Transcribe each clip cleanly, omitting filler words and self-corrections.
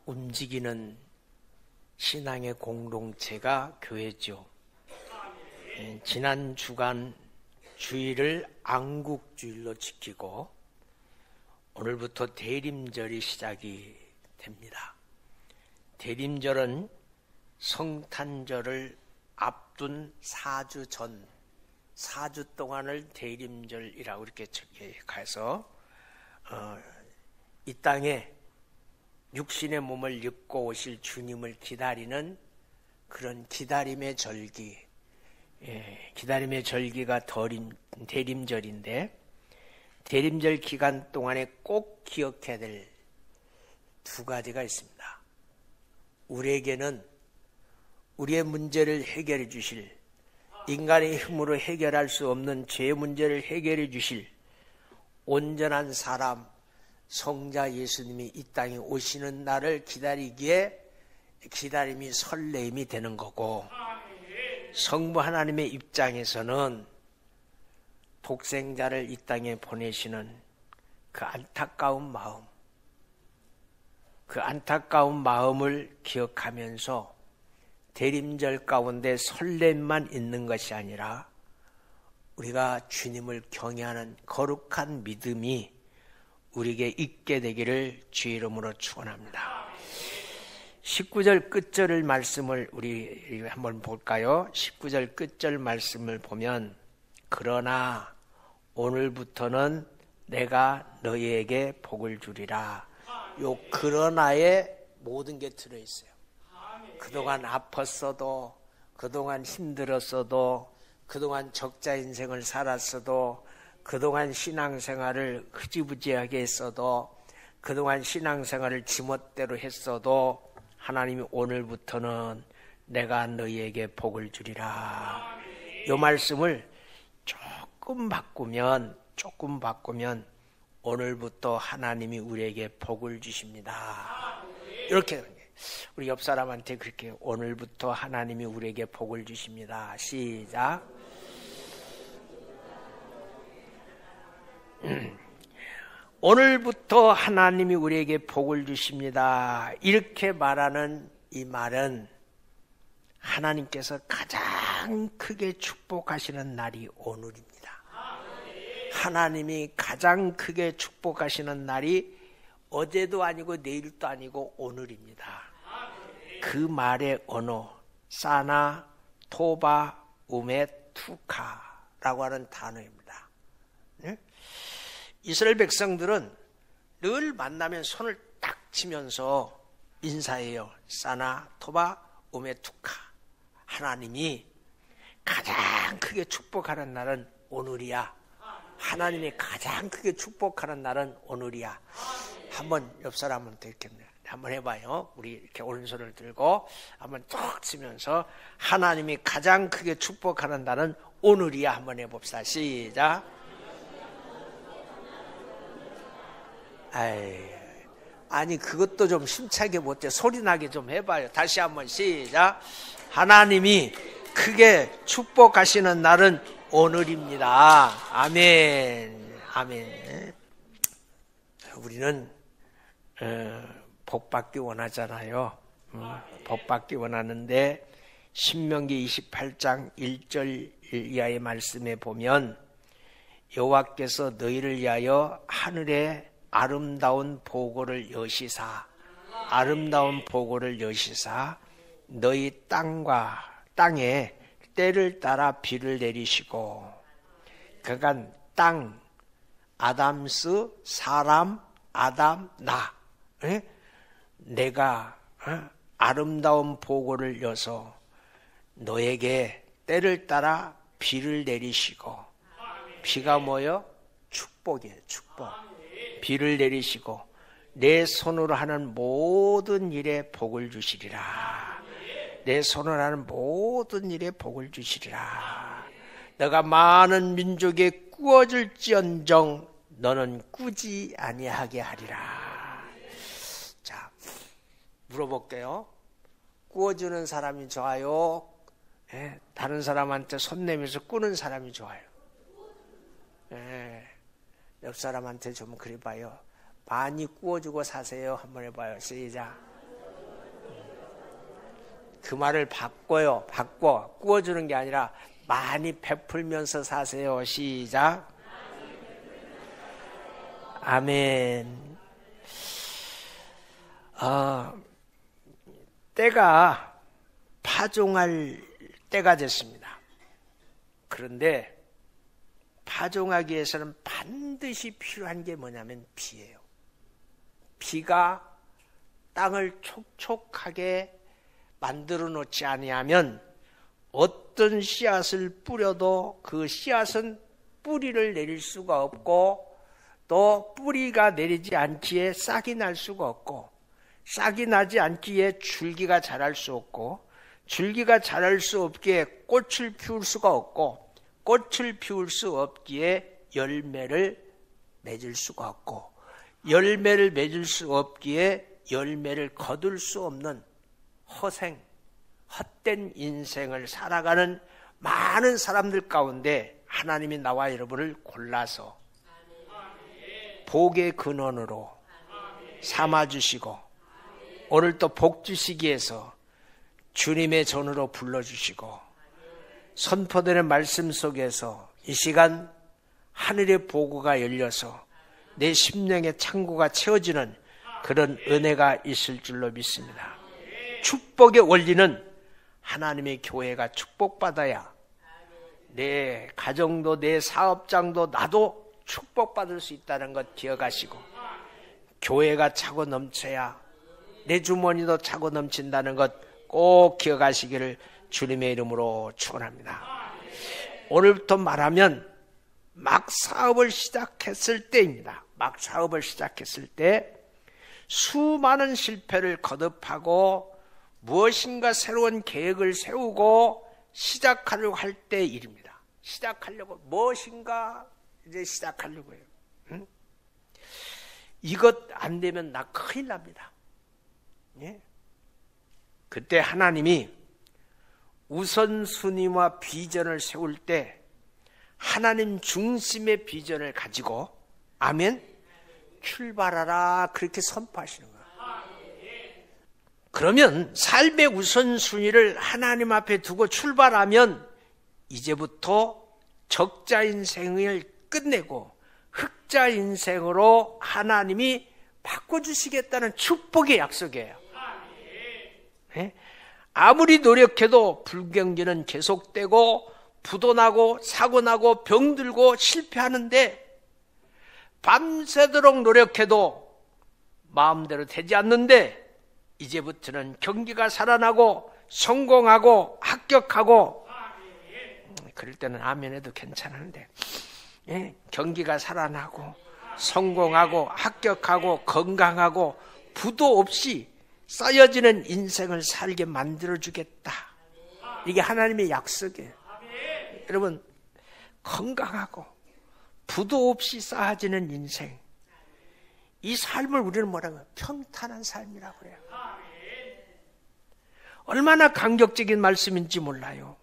움직이는 신앙의 공동체가 교회죠. 지난 주간 주일을 안국주일로 지키고 오늘부터 대림절이 시작이 됩니다. 대림절은 성탄절을 앞둔 4주 전, 4주 동안을 대림절이라고 이렇게 가서 이 땅에 육신의 몸을 입고 오실 주님을 기다리는 그런 기다림의 절기, 기다림의 절기가 대림절인데, 대림절 기간 동안에 꼭 기억해야 될 두 가지가 있습니다. 우리에게는 우리의 문제를 해결해 주실, 인간의 힘으로 해결할 수 없는 죄 문제를 해결해 주실 온전한 사람, 성자 예수님이 이 땅에 오시는 날을 기다리기에 기다림이 설레임이 되는 거고, 성부 하나님의 입장에서는 독생자를 이 땅에 보내시는 그 안타까운 마음을 기억하면서 대림절 가운데 설렘만 있는 것이 아니라 우리가 주님을 경외하는 거룩한 믿음이 우리에게 있게 되기를 주의 이름으로 축원합니다. 19절 끝절 말씀을 우리 한번 볼까요? 19절 끝절 말씀을 보면, 그러나 오늘부터는 내가 너희에게 복을 주리라. 요 그러나에 모든 게 들어있어요. 그동안 아팠어도, 그동안 힘들었어도, 그동안 적자 인생을 살았어도, 그동안 신앙생활을 흐지부지하게 했어도, 그동안 신앙생활을 지멋대로 했어도 하나님이 오늘부터는 내가 너희에게 복을 주리라. 이 말씀을 조금 바꾸면 오늘부터 하나님이 우리에게 복을 주십니다. 이렇게 우리 옆 사람한테 그렇게, 오늘부터 하나님이 우리에게 복을 주십니다. 시작. 오늘부터 하나님이 우리에게 복을 주십니다. 이렇게 말하는 이 말은 하나님께서 가장 크게 축복하시는 날이 오늘입니다. 하나님이 가장 크게 축복하시는 날이 어제도 아니고 내일도 아니고 오늘입니다. 그 말의 언어, 사나, 토바, 우메, 투카라고 하는 단어입니다. 이스라엘 백성들은 늘 만나면 손을 딱 치면서 인사해요. 사나, 토바, 우메, 투카. 하나님이 가장 크게 축복하는 날은 오늘이야. 하나님이 가장 크게 축복하는 날은 오늘이야. 한번 옆 사람한테 이렇게 한번 해봐요. 우리 이렇게 오른손을 들고 한번 툭 치면서, 하나님이 가장 크게 축복하는 날은 오늘이야. 한번 해봅시다. 시작. 아니 그것도 좀 힘차게 못해. 소리나게 좀 해봐요. 다시 한번 시작. 하나님이 크게 축복하시는 날은 오늘입니다. 아멘. 아멘. 우리는 복받기 원하잖아요. 복받기 원하는데 신명기 28장 1절 이하의 말씀에 보면, 여호와께서 너희를 위하여 하늘에 아름다운 보고를 여시사 너희 땅에 때를 따라 비를 내리시고, 그러니까 땅, 아담스, 사람, 아담, 나, 내가 아름다운 보고를 여서 너에게 때를 따라 비를 내리시고, 비가 뭐요? 축복이에요. 축복. 비를 내리시고 내 손으로 하는 모든 일에 복을 주시리라. 내 손으로 하는 모든 일에 복을 주시리라. 너가 많은 민족에 꾸어질지언정 너는 꾸지 아니하게 하리라. 자, 물어볼게요. 꾸어주는 사람이 좋아요? 다른 사람한테 손 내면서 꾸는 사람이 좋아요? 옆 사람한테 좀 그래봐요. 많이 구워주고 사세요. 한번 해봐요. 시작. 그 말을 바꿔 꾸어주는 게 아니라 많이 베풀면서 사세요. 시작. 아멘. 때가 파종할 때가 됐습니다. 그런데 파종하기 위해서는 반드시 필요한 게 뭐냐면 비예요. 비가 땅을 촉촉하게 만들어 놓지 아니하면 어떤 씨앗을 뿌려도 그 씨앗은 뿌리를 내릴 수가 없고, 또 뿌리가 내리지 않기에 싹이 날 수가 없고, 싹이 나지 않기에 줄기가 자랄 수 없고, 줄기가 자랄 수 없기에 꽃을 피울 수가 없고, 꽃을 피울 수 없기에 열매를 맺을 수가 없고, 열매를 맺을 수 없기에 열매를 거둘 수 없는 헛된 인생을 살아가는 많은 사람들 가운데 하나님이 나와 여러분을 골라서 복의 근원으로 삼아주시고, 오늘 또 복 주시기 위해서 주님의 전으로 불러주시고, 선포되는 말씀 속에서 이 시간 하늘의 보고가 열려서 내 심령의 창고가 채워지는 그런 은혜가 있을 줄로 믿습니다. 축복의 원리는 하나님의 교회가 축복받아야 내 가정도 내 사업장도 나도 축복받을 수 있다는 것 기억하시고, 교회가 차고 넘쳐야 내 주머니도 차고 넘친다는 것 꼭 기억하시기를 주님의 이름으로 축원합니다. 오늘부터 말하면 막 사업을 시작했을 때입니다. 막 사업을 시작했을 때 수많은 실패를 거듭하고 무엇인가 새로운 계획을 세우고 시작하려고 할 때 일입니다. 시작하려고 무엇인가 이제 시작하려고 해요. 응? 이것 안 되면 나 큰일 납니다. 예? 그때 하나님이 우선순위와 비전을 세울 때 하나님 중심의 비전을 가지고 아멘 출발하라 그렇게 선포하시는 거예요. 그러면 삶의 우선순위를 하나님 앞에 두고 출발하면 이제부터 적자 인생을 끝내고 흑자 인생으로 하나님이 바꿔주시겠다는 축복의 약속이에요. 네? 아무리 노력해도 불경기는 계속되고 부도 나고 사고 나고 병들고 실패하는데, 밤새도록 노력해도 마음대로 되지 않는데 이제부터는 경기가 살아나고 성공하고 합격하고, 그럴 때는 아멘 해도 괜찮은데, 예? 경기가 살아나고 성공하고 합격하고 건강하고 부도 없이 쌓여지는 인생을 살게 만들어주겠다. 이게 하나님의 약속이에요. 여러분, 건강하고 부도 없이 쌓아지는 인생, 이 삶을 우리는 뭐라고 해요? 평탄한 삶이라고 해요. 얼마나 감격적인 말씀인지 몰라요.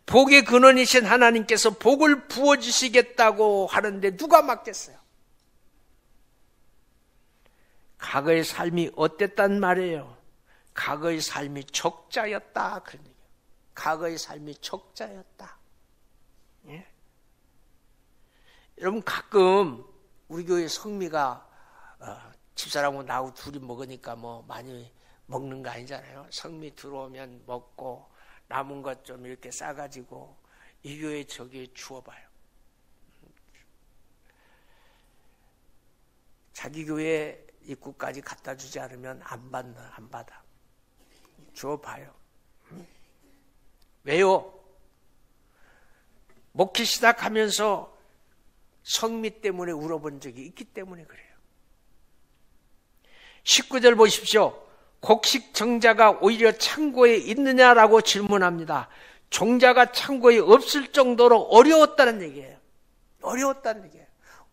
복의 근원이신 하나님께서 복을 부어주시겠다고 하는데 누가 막겠어요? 과거의 삶이 어땠단 말이에요? 과거의 삶이 적자였다. 그런 얘기예요. 과거의 삶이 적자였다. 예? 여러분, 가끔 우리 교회 성미가 집사람하고 나하고 둘이 먹으니까 뭐 많이 먹는 거 아니잖아요. 성미 들어오면 먹고 남은 것 좀 이렇게 싸가지고 이 교회 저기에 주워봐요. 자기 교회 입구까지 갖다 주지 않으면 안 받아. 주워봐요. 왜요? 먹기 시작하면서 성미 때문에 울어본 적이 있기 때문에 그래요. 19절 보십시오. 곡식 정자가 오히려 창고에 있느냐라고 질문합니다. 종자가 창고에 없을 정도로 어려웠다는 얘기예요. 어려웠다는 얘기예요.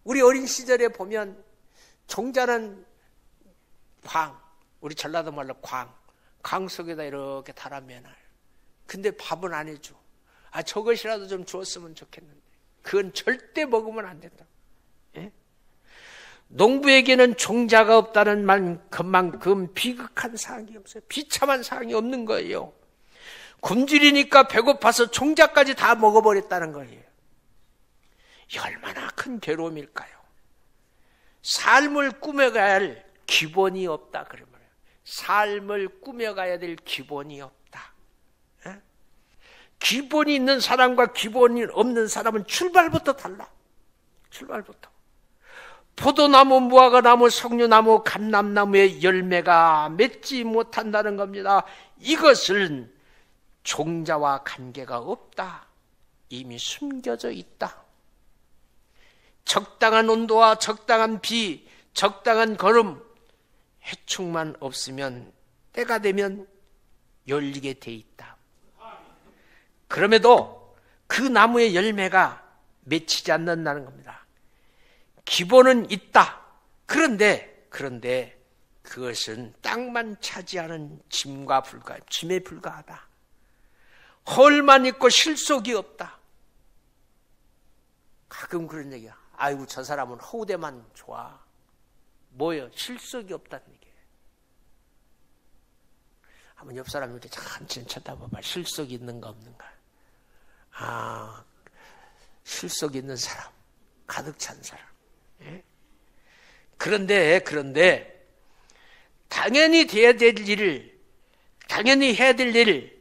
우리 어린 시절에 보면 종자는 광, 우리 전라도 말로 광 속에다 이렇게 달아매놔요. 근데 밥은 안 해줘. 저것이라도 좀 주었으면 좋겠는데 그건 절대 먹으면 안 된다. 예? 농부에게는 종자가 없다는 그만큼 비극한 상황이 없어요. 비참한 상황이 없는 거예요. 굶주리니까 배고파서 종자까지 다 먹어버렸다는 거예요. 얼마나 큰 괴로움일까요? 삶을 꾸며가야 할 기본이 없다 그러면, 삶을 꾸며가야 될 기본이 없다. 에? 기본이 있는 사람과 기본이 없는 사람은 출발부터 달라. 출발부터. 포도나무, 무화과나무, 석류나무, 감람나무의 열매가 맺지 못한다는 겁니다. 이것은 종자와 관계가 없다. 이미 숨겨져 있다. 적당한 온도와 적당한 비, 적당한 거름, 해충만 없으면 때가 되면 열리게 돼 있다. 그럼에도 그 나무의 열매가 맺히지 않는다는 겁니다. 기본은 있다. 그런데 그것은 땅만 차지하는 짐에 불과하다. 헐만 있고 실속이 없다. 가끔 그런 얘기야. 아이고 저 사람은 허우대만 좋아. 뭐예요? 실속이 없다는 얘기예요. 한번 옆 사람 이렇게 천천히 쳐다봐봐. 실속이 있는가 없는가. 아, 실속이 있는 사람, 가득 찬 사람. 예? 그런데 당연히 돼야 될 일을, 당연히 해야 될 일을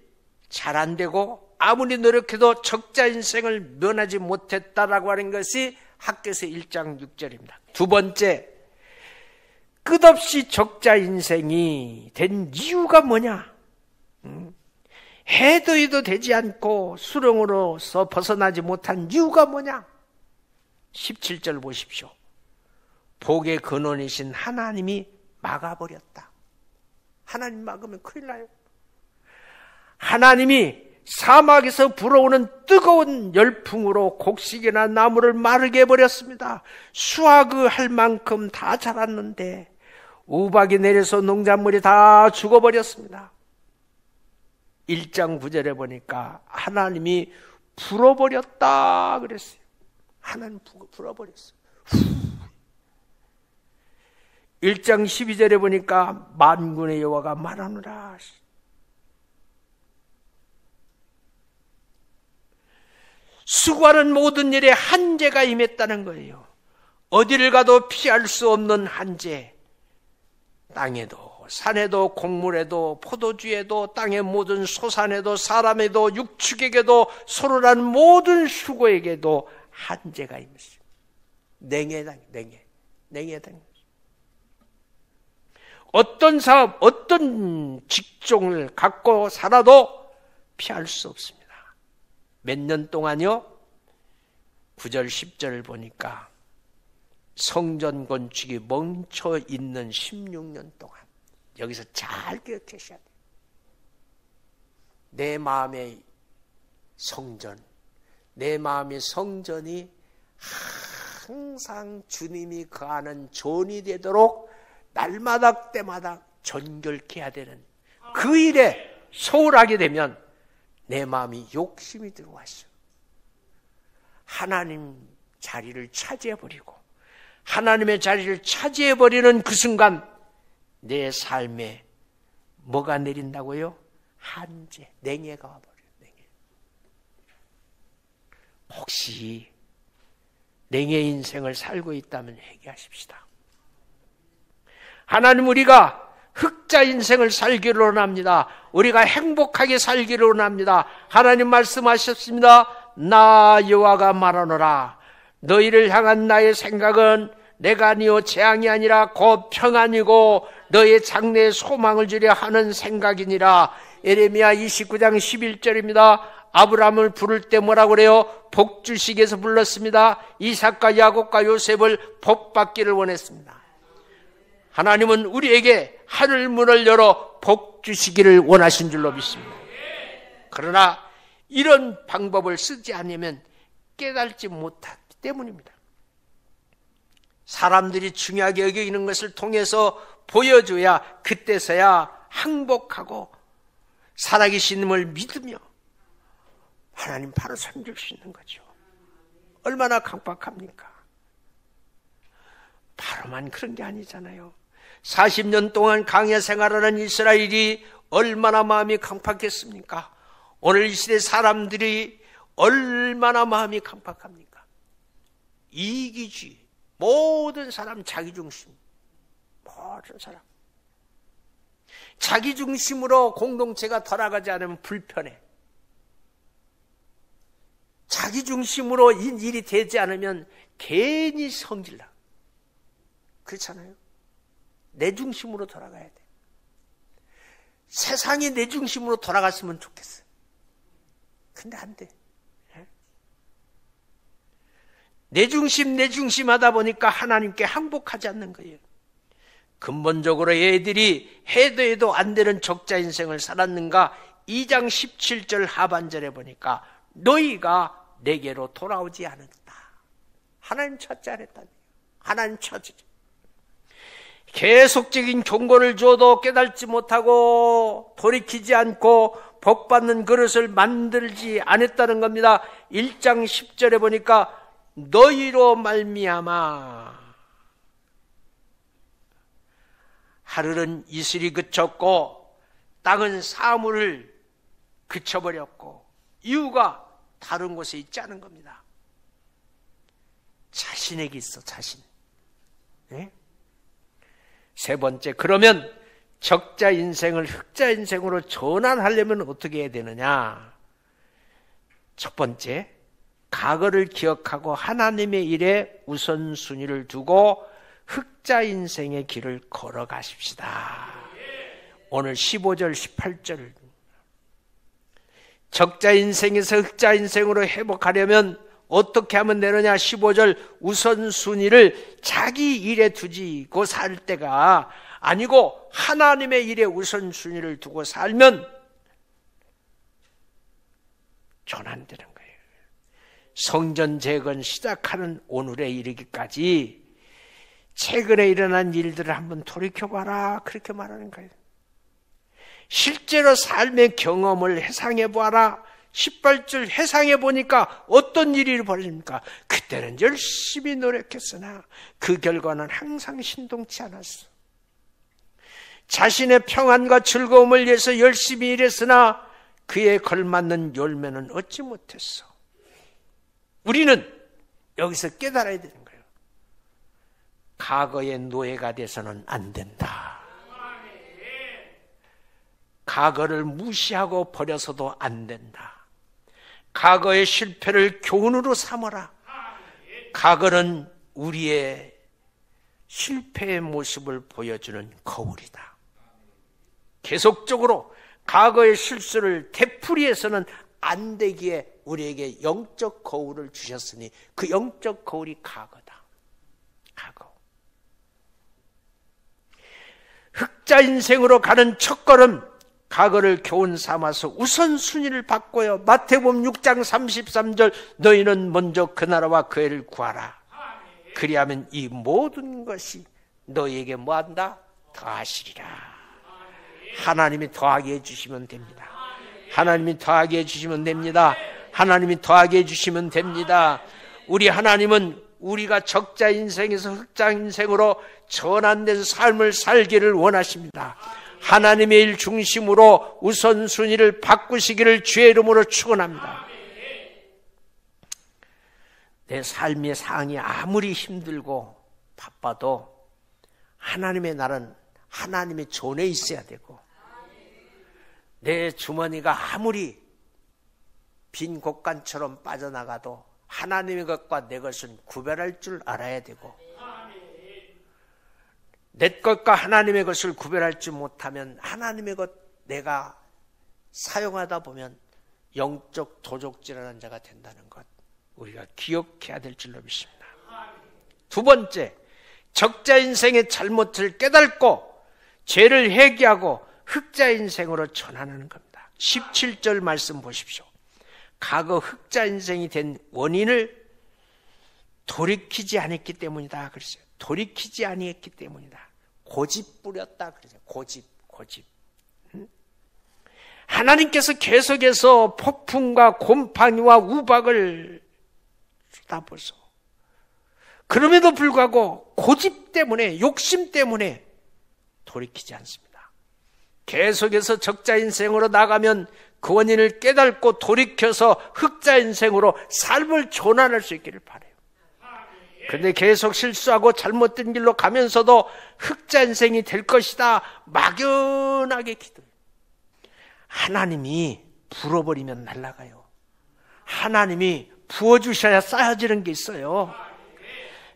잘 안 되고 아무리 노력해도 적자 인생을 면하지 못했다라고 하는 것이 학개서 1장 6절입니다. 두 번째, 끝없이 적자 인생이 된 이유가 뭐냐? 해도 되지 않고 수렁으로서 벗어나지 못한 이유가 뭐냐? 17절 보십시오. 복의 근원이신 하나님이 막아버렸다. 하나님 막으면 큰일 나요. 하나님이 사막에서 불어오는 뜨거운 열풍으로 곡식이나 나무를 마르게 해버렸습니다. 수확할 만큼 다 자랐는데 우박이 내려서 농작물이 다 죽어버렸습니다. 1장 9절에 보니까 하나님이 불어버렸다 그랬어요. 하나님 불어버렸어요. 1장 12절에 보니까 만군의 여호와가 말하노라. 수고하는 모든 일에 한재가 임했다는 거예요. 어디를 가도 피할 수 없는 한재. 땅에도 산에도 곡물에도 포도주에도 땅의 모든 소산에도 사람에도 육축에게도 서로란 모든 수고에게도 한재가 임했어요. 냉해당. 어떤 사업, 어떤 직종을 갖고 살아도 피할 수 없습니다. 몇 년 동안요? 9절 10절을 보니까 성전 건축이 멈춰 있는 16년 동안. 여기서 잘 기억하셔야 돼요. 내 마음의 성전, 내 마음의 성전이 항상 주님이 거하는 존이 되도록 날마다 때마다 전결케 해야 되는 그 일에 소홀하게 되면 내 마음이 욕심이 들어왔어. 하나님 자리를 차지해버리고 하나님의 자리를 차지해버리는 그 순간 내 삶에 뭐가 내린다고요? 한재, 냉해가 와버려요. 냉해. 혹시 냉해 인생을 살고 있다면 회개하십시다. 하나님, 우리가 흑자 인생을 살기를 원합니다. 우리가 행복하게 살기를 원합니다. 하나님 말씀하셨습니다. 나 여호와가 말하노라. 너희를 향한 나의 생각은 내가 아니요 재앙이 아니라 곧 평안이고 너의 장래에 소망을 주려 하는 생각이니라. 예레미야 29장 11절입니다. 아브라함을 부를 때 뭐라고 그래요? 복주시기에서 불렀습니다. 이삭과 야곱과 요셉을 복받기를 원했습니다. 하나님은 우리에게 하늘문을 열어 복 주시기를 원하신 줄로 믿습니다. 그러나 이런 방법을 쓰지 않으면 깨달지 못하기 때문입니다. 사람들이 중요하게 여기는 것을 통해서 보여줘야 그때서야 항복하고 살아계심을 믿으며 하나님 바로 섬길 수 있는 거죠. 얼마나 강박합니까? 바로 다만 그런 게 아니잖아요. 40년 동안 광야 생활하는 이스라엘이 얼마나 마음이 강팍했습니까? 오늘 이 시대 사람들이 얼마나 마음이 강팍합니까? 이기주의, 모든 사람 자기중심, 모든 사람 자기중심으로 공동체가 돌아가지 않으면 불편해. 자기중심으로 일이 되지 않으면 괜히 성질나. 그렇잖아요. 내 중심으로 돌아가야 돼. 세상이 내 중심으로 돌아갔으면 좋겠어. 근데 안 돼. 내 중심 하다 보니까 하나님께 항복하지 않는 거예요. 근본적으로 애들이 해도 안 되는 적자 인생을 살았는가? 2장 17절 하반절에 보니까 너희가 내게로 돌아오지 않았다. 하나님 찾지 않았다니. 하나님 찾지. 계속적인 경고를 줘도 깨닫지 못하고 돌이키지 않고 복받는 그릇을 만들지 않았다는 겁니다. 1장 10절에 보니까 너희로 말미암아 하늘은 이슬이 그쳤고 땅은 사물을 그쳐버렸고 이유가 다른 곳에 있지 않은 겁니다. 자신에게 있어, 자신. 네? 세 번째, 그러면 적자 인생을 흑자 인생으로 전환하려면 어떻게 해야 되느냐? 첫 번째, 과거를 기억하고 하나님의 일에 우선순위를 두고 흑자 인생의 길을 걸어가십시다. 오늘 15절, 18절. 적자 인생에서 흑자 인생으로 회복하려면 어떻게 하면 되느냐? 15절, 우선순위를 자기 일에 두고 살 때가 아니고 하나님의 일에 우선순위를 두고 살면 전환되는 거예요. 성전 재건 시작하는 오늘에 이르기까지 최근에 일어난 일들을 한번 돌이켜봐라, 그렇게 말하는 거예요. 실제로 삶의 경험을 회상해봐라. 18절 회상해보니까 어떤 일이 벌어집니까? 그때는 열심히 노력했으나 그 결과는 항상 신동치 않았어. 자신의 평안과 즐거움을 위해서 열심히 일했으나 그에 걸맞는 열매는 얻지 못했어. 우리는 여기서 깨달아야 되는 거예요. 과거의 노예가 돼서는 안 된다. 과거를 무시하고 버려서도 안 된다. 과거의 실패를 교훈으로 삼아라. 과거는 우리의 실패의 모습을 보여주는 거울이다. 계속적으로 과거의 실수를 되풀이해서는 안 되기에 우리에게 영적 거울을 주셨으니 그 영적 거울이 과거다. 과거. 흑자 인생으로 가는 첫걸음, 과거를 교훈 삼아서 우선순위를 바꿔요. 마태복음 6장 33절 너희는 먼저 그 나라와 그 애를 구하라. 그리하면 이 모든 것이 너희에게 뭐한다? 더하시리라. 하나님이 더하게 해주시면 됩니다. 하나님이 더하게 해주시면 됩니다. 하나님이 더하게 해주시면 됩니다. 우리 하나님은 우리가 적자 인생에서 흑자 인생으로 전환된 삶을 살기를 원하십니다. 하나님의 일 중심으로 우선순위를 바꾸시기를 주의 이름으로 축원합니다. 내 삶의 상황이 아무리 힘들고 바빠도 하나님의 날은 하나님의 존에 있어야 되고 내 주머니가 아무리 빈 곳간처럼 빠져나가도 하나님의 것과 내 것은 구별할 줄 알아야 되고 내 것과 하나님의 것을 구별할 줄 못하면 하나님의 것 내가 사용하다 보면 영적 도적질하는 자가 된다는 것 우리가 기억해야 될 줄로 믿습니다. 두 번째, 적자 인생의 잘못을 깨닫고 죄를 회개하고 흑자 인생으로 전환하는 겁니다. 17절 말씀 보십시오. 과거 흑자 인생이 된 원인을 돌이키지 않았기 때문이다 그랬어요. 돌이키지 아니했기 때문이다. 고집 부렸다 그러죠. 고집. 하나님께서 계속해서 폭풍과 곰팡이와 우박을 쏟아부어서 그럼에도 불구하고 고집 때문에, 욕심 때문에 돌이키지 않습니다. 계속해서 적자 인생으로 나가면 그 원인을 깨닫고 돌이켜서 흑자 인생으로 삶을 전환할 수 있기를 바라요. 그런데 계속 실수하고 잘못된 길로 가면서도 흑자 인생이 될 것이다 막연하게 기도해요. 하나님이 불어버리면 날아가요. 하나님이 부어주셔야 쌓여지는 게 있어요.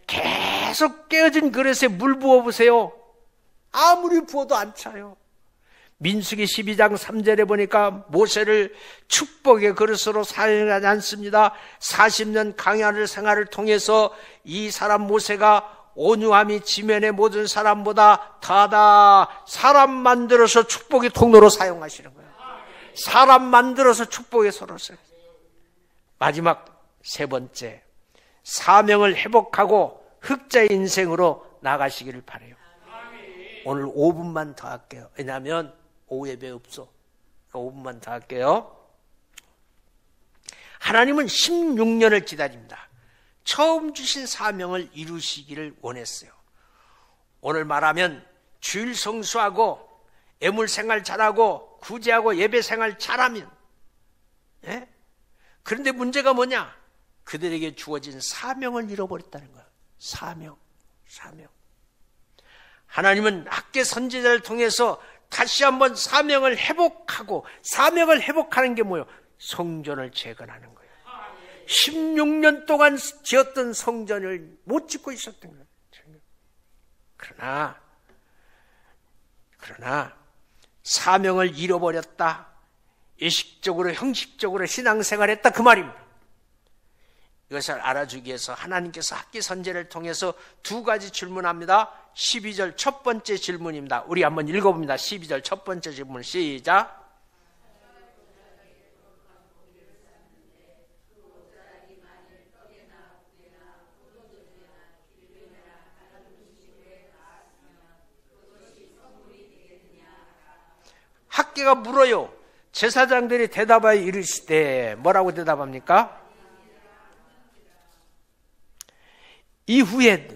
계속 깨어진 그릇에 물 부어보세요. 아무리 부어도 안 차요. 민수기 12장 3절에 보니까 모세를 축복의 그릇으로 사용하지 않습니다. 40년 강야를 생활을 통해서 이 사람 모세가 온유함이 지면의 모든 사람보다 더하다. 사람 만들어서 축복의 통로로 사용하시는 거예요. 사람 만들어서 축복의 소로로 사용하시는 거예요. 마지막 세 번째, 사명을 회복하고 흑자의 인생으로 나가시기를 바라요. 오늘 5분만 더 할게요. 왜냐하면 오후 예배 없어. 5분만 더 할게요. 하나님은 16년을 기다립니다. 처음 주신 사명을 이루시기를 원했어요. 오늘 말하면 주일 성수하고 애물생활 잘하고 구제하고 예배생활 잘하면, 예? 그런데 문제가 뭐냐? 그들에게 주어진 사명을 잃어버렸다는 거예요. 사명. 하나님은 학계 선지자를 통해서 다시 한번 사명을 회복하고, 사명을 회복하는 게 뭐예요? 성전을 재건하는 거예요. 16년 동안 지었던 성전을 못 짓고 있었던 거예요. 그러나 사명을 잃어버렸다, 의식적으로 형식적으로 신앙생활했다, 그 말입니다. 이것을 알아주기 위해서 하나님께서 학계 선지자를 통해서 두 가지 질문합니다. 12절 첫 번째 질문입니다. 우리 한번 읽어봅니다. 12절 첫 번째 질문 시작. 학계가 물어요. 제사장들이 대답하여 이르시되, 뭐라고 대답합니까? 이후에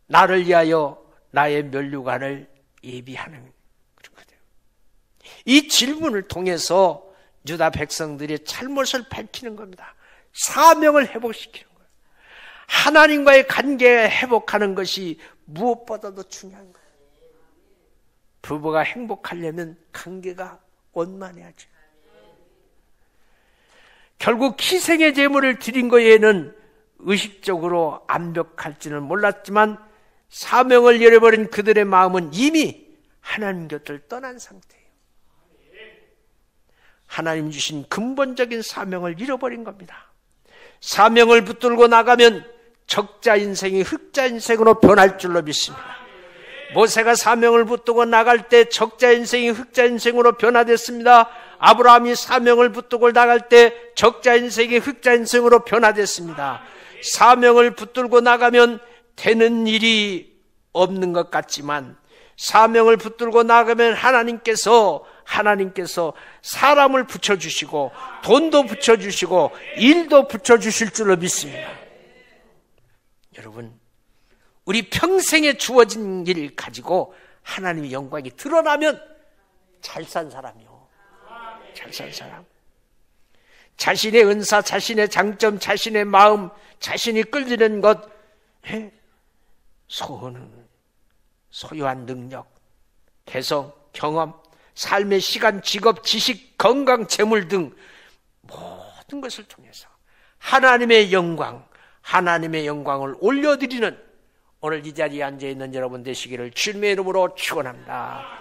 나를 위하여 나의 면류관을 예비하는 거거든요. 이 질문을 통해서 유다 백성들이 잘못을 밝히는 겁니다. 사명을 회복시키는 거예요. 하나님과의 관계 회복하는 것이 무엇보다도 중요한 거예요. 부부가 행복하려면 관계가 원만해야죠. 결국 희생의 제물을 드린 거에는 의식적으로 완벽할지는 몰랐지만 사명을 잃어버린 그들의 마음은 이미 하나님 곁을 떠난 상태예요. 하나님 주신 근본적인 사명을 잃어버린 겁니다. 사명을 붙들고 나가면 적자 인생이 흑자 인생으로 변할 줄로 믿습니다. 모세가 사명을 붙들고 나갈 때 적자 인생이 흑자 인생으로 변화됐습니다. 아브라함이 사명을 붙들고 나갈 때 적자 인생이 흑자 인생으로 변화됐습니다. 사명을 붙들고 나가면 되는 일이 없는 것 같지만, 사명을 붙들고 나가면 하나님께서 사람을 붙여주시고 돈도 붙여주시고 일도 붙여주실 줄로 믿습니다. 여러분, 우리 평생에 주어진 일 가지고 하나님의 영광이 드러나면 잘 산 사람이요. 잘 산 사람. 자신의 은사, 자신의 장점, 자신의 마음, 자신이 끌리는 것, 소유한 능력, 개성, 경험, 삶의 시간, 직업, 지식, 건강, 재물 등 모든 것을 통해서 하나님의 영광을 올려드리는 오늘 이 자리에 앉아있는 여러분 되시기를 주님의 이름으로 축원합니다.